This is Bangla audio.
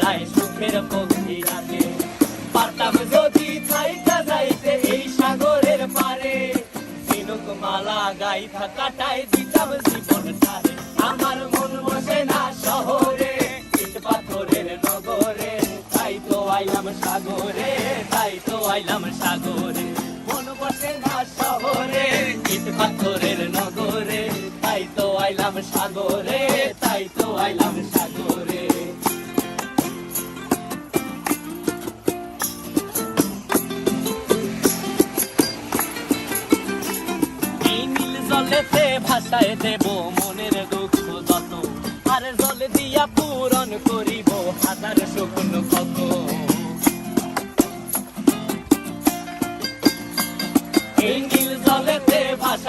যায় সুখের পক্ষী রাতে। পারতাম যদি থাইকা যাইতে এই সাগরের পারে, ঝিনুক মালা গাইথা কাটায় দিতাম জীবনটারে। আমার মন বসে না শহরে, ইট পাথরের নগরে, তাই তো আইলাম সাগরে, তাই তো আইলাম সাগরে। মন বসে না শহরে, ইট পাথরের নগরে, তাই তো আইলাম সাগরে, তাই তো আইলাম সাগরে। এই নীল জলেতে ভাসায় দেব মনের দুঃখ যত, আর জল দিয়া পূরণ করিব হাজার শুকন কত। এই নীল জলেতে